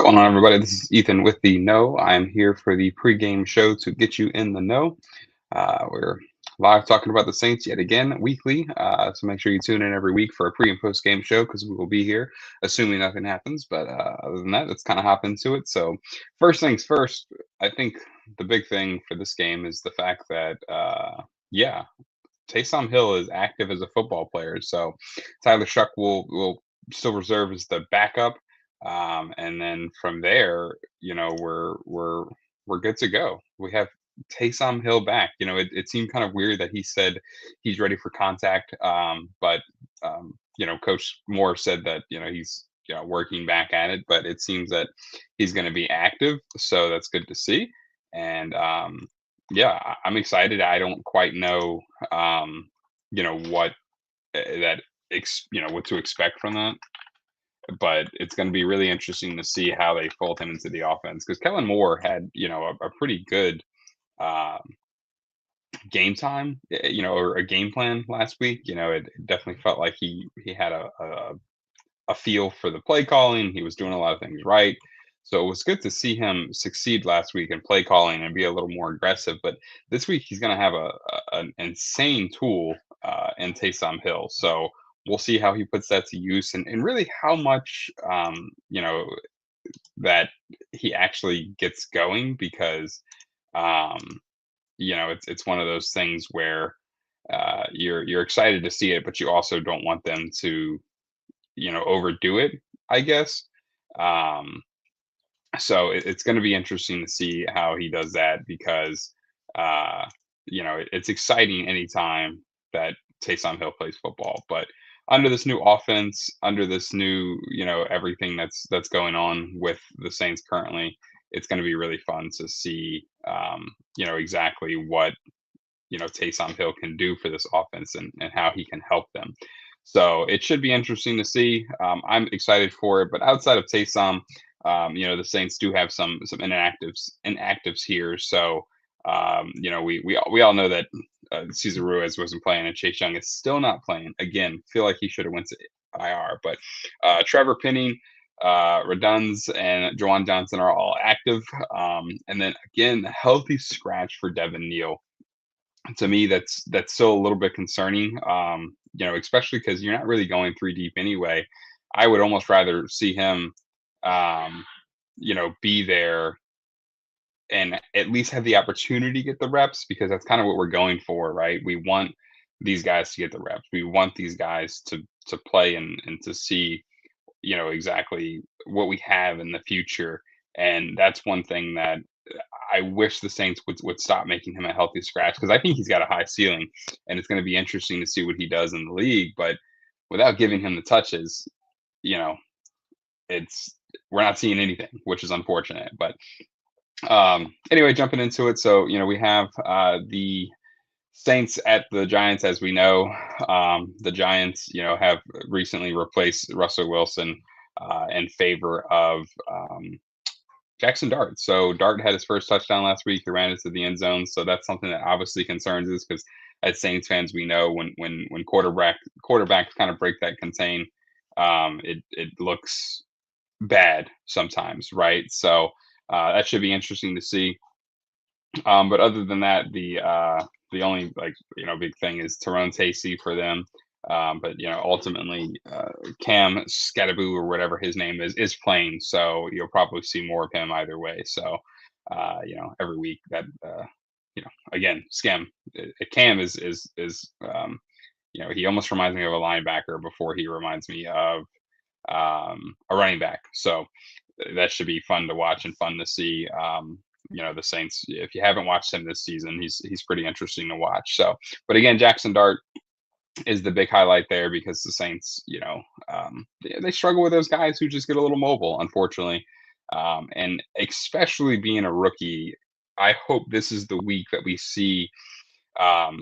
What's going on, everybody? This is Ethan with the Know. I'm here for the pregame show to get you in the know. We're live talking about the Saints yet again weekly. So make sure you tune in every week for a pre and post game show because we will be here, assuming nothing happens. But other than that, let's kind of hop into it. So, first things first, I think the big thing for this game is the fact that, yeah, Taysom Hill is active as a football player. So, Tyler Shuck will still reserve as the backup. And then from there, we're good to go. We have Taysom Hill back. It seemed kind of weird that he said he's ready for contact, but Coach Moore said that he's working back at it, but it seems that he's going to be active, so that's good to see. And yeah, I'm excited. I don't quite know, what what to expect from that, but it's going to be really interesting to see how they fold him into the offense because Kellen Moore had a pretty good uh, game time, or a game plan last week. It definitely felt like he had a feel for the play calling. He was doing a lot of things right. So it was good to see him succeed last week in play calling and be a little more aggressive. But this week he's going to have an insane tool in Taysom Hill. So we'll see how he puts that to use and really how much that he actually gets going because um, it's one of those things where you're excited to see it, but you also don't want them to overdo it, I guess. Um, so it's going to be interesting to see how he does that because, uh, it's exciting anytime that Taysom Hill plays football. But under this new offense, under this new, everything that's going on with the Saints currently, it's going to be really fun to see, exactly what Taysom Hill can do for this offense and how he can help them. So it should be interesting to see. I'm excited for it. But outside of Taysom, the Saints do have some inactives here. So we all know that Cesar Ruiz wasn't playing and Chase Young is still not playing. Again, feel like he should have went to IR. But Trevor Penning, Redunds, and Jawan Johnson are all active. And then again, a healthy scratch for Devin Neal. To me, that's still a little bit concerning, especially because you're not really going 3 deep anyway. I would almost rather see him, um, be there and at least have the opportunity to get the reps because that's kind of what we're going for, right? We want these guys to get the reps. We want these guys to play and to see, exactly what we have in the future. And that's one thing that I wish the Saints would stop making him a healthy scratch because I think he's got a high ceiling, and it's going to be interesting to see what he does in the league. But without giving him the touches, you know, it's we're not seeing anything, which is unfortunate. But anyway, jumping into it, so we have the Saints at the Giants, as we know. The Giants, have recently replaced Russell Wilson in favor of Jackson Dart. So Dart had his first touchdown last week. He ran into the end zone. So that's something that obviously concerns us because as Saints fans, we know when quarterbacks kind of break that contain, it looks bad sometimes, right? So that should be interesting to see. But other than that, the only big thing is Tyrone Tasey for them. But ultimately, Cam Scattaboo or whatever his name is playing, so you'll probably see more of him either way. So, every week that again, Cam he almost reminds me of a linebacker before he reminds me of a running back. So that should be fun to watch and fun to see. The Saints. If you haven't watched him this season, he's pretty interesting to watch. So, but again, Jackson Dart is the big highlight there because the Saints, they struggle with those guys who just get a little mobile, unfortunately. And especially being a rookie, I hope this is the week that we see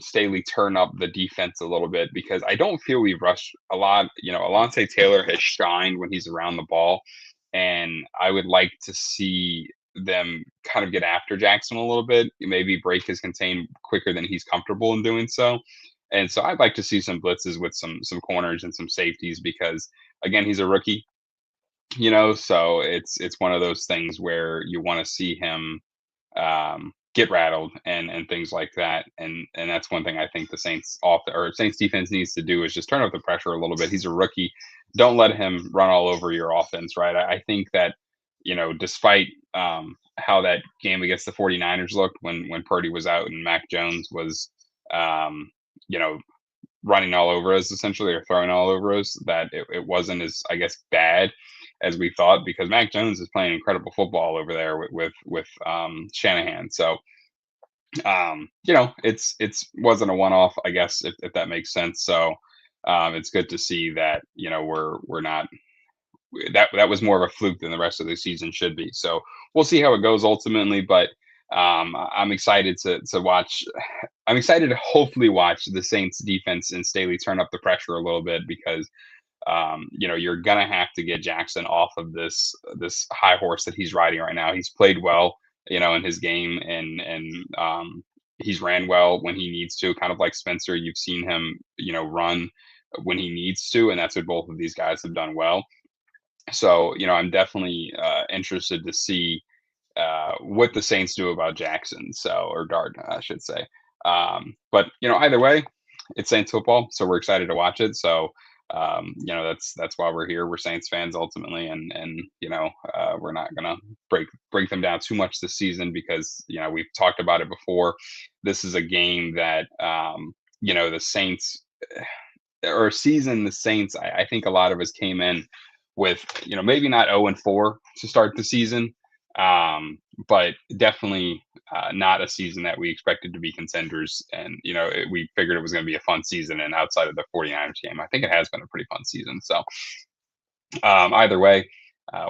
Staley turn up the defense a little bit because I don't feel we've rushed a lot. Alontae Taylor has shined when he's around the ball, and I would like to see them kind of get after Jackson a little bit, maybe break his contain quicker than he's comfortable in doing so. And so I'd like to see some blitzes with some corners and some safeties because again, he's a rookie. So it's one of those things where you want to see him get rattled and things like that. And that's one thing I think the Saints defense needs to do is just turn up the pressure a little bit. He's a rookie. Don't let him run all over your offense, right? I think that, despite how that game against the 49ers looked when Purdy was out and Mac Jones was um, you know, running all over us essentially or throwing all over us, that it wasn't as, I guess, bad as we thought because Mac Jones is playing incredible football over there with Shanahan. So it's wasn't a one off, I guess, if that makes sense. So it's good to see that, we're not that was more of a fluke than the rest of the season should be. So we'll see how it goes ultimately, but I'm excited to watch. I'm excited to hopefully watch the Saints defense and Staley turn up the pressure a little bit because you're gonna have to get Jackson off of this high horse that he's riding right now. He's played well, in his game, and he's ran well when he needs to. Kind of like Spencer, you've seen him, run when he needs to, and that's what both of these guys have done well. So, I'm definitely interested to see what the Saints do about Jackson, or Dart, I should say. But either way, it's Saints football, so we're excited to watch it. So, that's why we're here. We're Saints fans ultimately, and we're not gonna break them down too much this season because we've talked about it before. This is a game that the Saints or season the Saints. I think a lot of us came in with maybe not 0-4 to start the season, but definitely not a season that we expected to be contenders. And we figured it was going to be a fun season. And outside of the 49ers game, I think it has been a pretty fun season. So either way.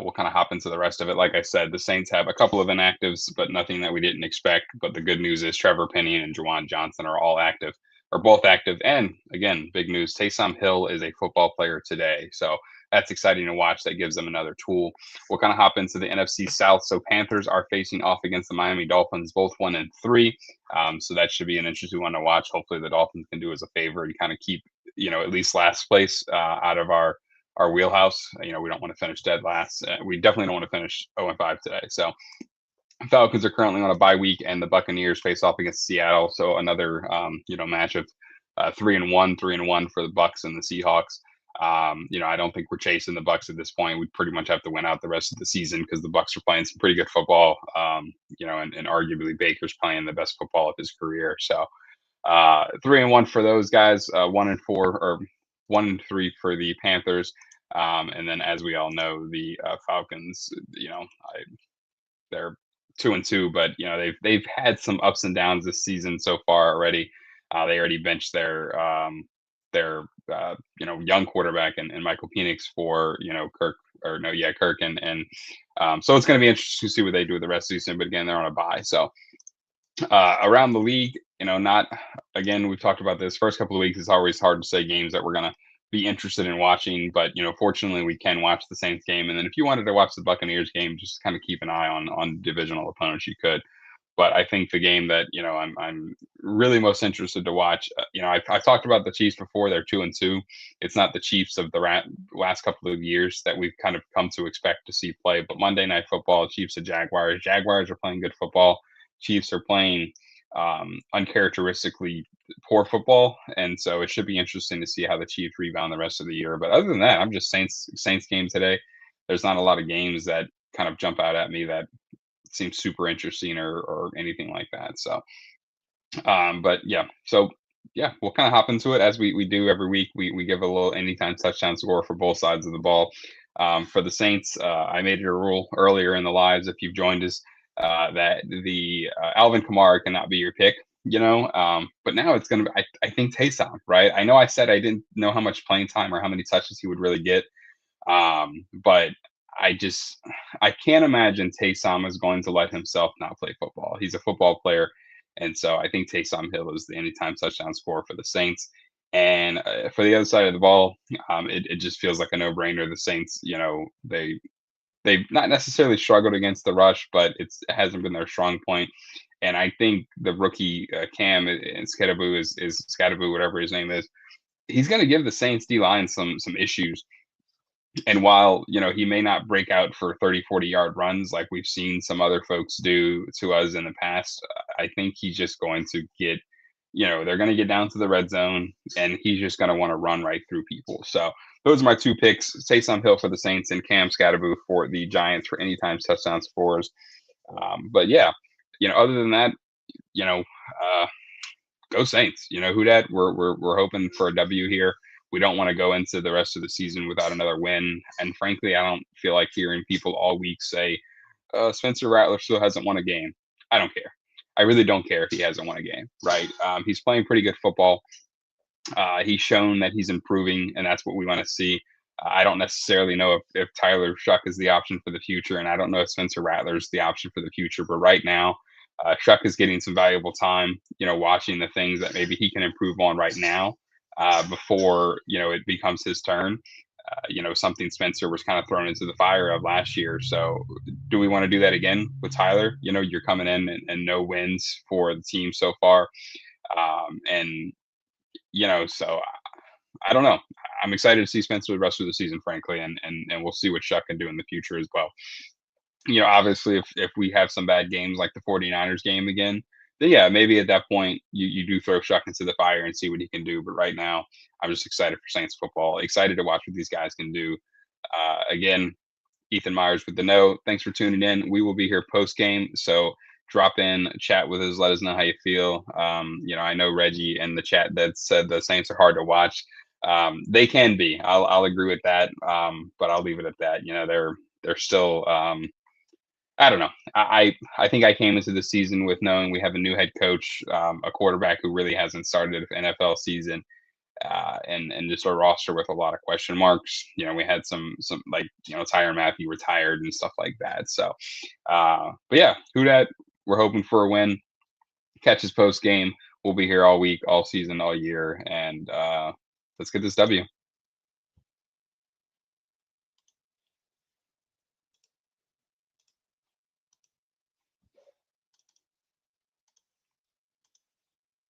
We'll kind of hop into the rest of it. Like I said, the Saints have a couple of inactives, but nothing that we didn't expect. But the good news is Trevor Penny and Jawan Johnson are all active, or both active. And again, big news: Taysom Hill is a football player today, so that's exciting to watch. That gives them another tool. We'll kind of hop into the NFC South. So Panthers are facing off against the Miami Dolphins, both 1-3. So that should be an interesting one to watch. Hopefully, the Dolphins can do us a favor and kind of keep at least last place out of our wheelhouse. We don't want to finish dead last. We definitely don't want to finish 0-5 today. So Falcons are currently on a bye week, and the Buccaneers face off against Seattle. So another match of 3-1, 3-1 for the Bucks and the Seahawks. I don't think we're chasing the Bucks at this point. We pretty much have to win out the rest of the season because the Bucks are playing some pretty good football. And arguably Baker's playing the best football of his career. So 3-1 for those guys. 1-4 or 1-3 for the Panthers. And then, as we all know, the Falcons, they're 2-2, but they've had some ups and downs this season so far already. They already benched their young quarterback and Michael Penix for Kirk or no, yeah, Kirk and so it's going to be interesting to see what they do with the rest of the season. But again, they're on a bye, so around the league, not again. We've talked about this first couple of weeks. It's always hard to say games that we're gonna be interested in watching, but fortunately, we can watch the Saints game. And then if you wanted to watch the Buccaneers game, just kind of keep an eye on divisional opponents. You could. But I think the game that I'm really most interested to watch. I've talked about the Chiefs before. They're 2-2. It's not the Chiefs of the last couple of years that we've kind of come to expect to see play. But Monday Night Football, Chiefs and Jaguars. Jaguars are playing good football. Chiefs are playing uncharacteristically poor football, and so it should be interesting to see how the Chiefs rebound the rest of the year. But other than that, I'm just Saints game today. There's not a lot of games that kind of jump out at me that seem super interesting or anything like that. So, but yeah, so yeah, we'll kind of hop into it as we do every week. We give a little anytime touchdown score for both sides of the ball. For the Saints, I made it a rule earlier in the lives if you've joined us that the Alvin Kamara cannot be your pick, but now it's going to be, I think Taysom, right? I know I said I didn't know how much playing time or how many touches he would really get. But I can't imagine Taysom is going to let himself not play football. He's a football player. And so I think Taysom Hill is the anytime touchdown scorer for the Saints. And for the other side of the ball, it just feels like a no-brainer. The Saints, they've not necessarily struggled against the rush, but it hasn't been their strong point. And I think the rookie Cam and Skadabu is Skadabu, whatever his name is, he's going to give the Saints D line some issues. And while, he may not break out for 30, 40-yard runs like we've seen some other folks do to us in the past, I think he's just going to get, they're going to get down to the red zone and he's just going to want to run right through people. So those are my two picks: Taysom Hill for the Saints and Cam Scatterboo for the Giants for anytime touchdown scores. But yeah, other than that, you know, uh, go Saints. Who dat? We're hoping for a W here. We don't want to go into the rest of the season without another win. And frankly, I don't feel like hearing people all week say Spencer Rattler still hasn't won a game. I don't care. I really don't care if he hasn't won a game. Right? He's playing pretty good football. He's shown that he's improving, and that's what we want to see. I don't necessarily know if Tyler Shuck is the option for the future, and I don't know if Spencer Rattler is the option for the future. But right now, Shuck is getting some valuable time, watching the things that maybe he can improve on right now before, it becomes his turn. Something Spencer was kind of thrown into the fire of last year. So, do we want to do that again with Tyler? You're coming in and no wins for the team so far. And so I don't know. I'm excited to see Spencer the rest of the season, frankly, and we'll see what Shuck can do in the future as well. Obviously, if we have some bad games like the 49ers game again, then yeah, maybe at that point you do throw Shuck into the fire and see what he can do. But right now, I'm just excited for Saints football. Excited to watch what these guys can do. Again, Ethan Myers with the note. Thanks for tuning in. We will be here post game, so drop in, chat with us, let us know how you feel. I know Reggie in the chat that said the Saints are hard to watch. They can be. I'll agree with that. But I'll leave it at that. They're still. I don't know. I think I came into the season with knowing we have a new head coach, a quarterback who really hasn't started an NFL season, and just a roster with a lot of question marks. We had some like Tyron Matthew retired and stuff like that. So, but yeah, who dat? We're hoping for a win. Catches post game. We'll be here all week, all season, all year, and let's get this W.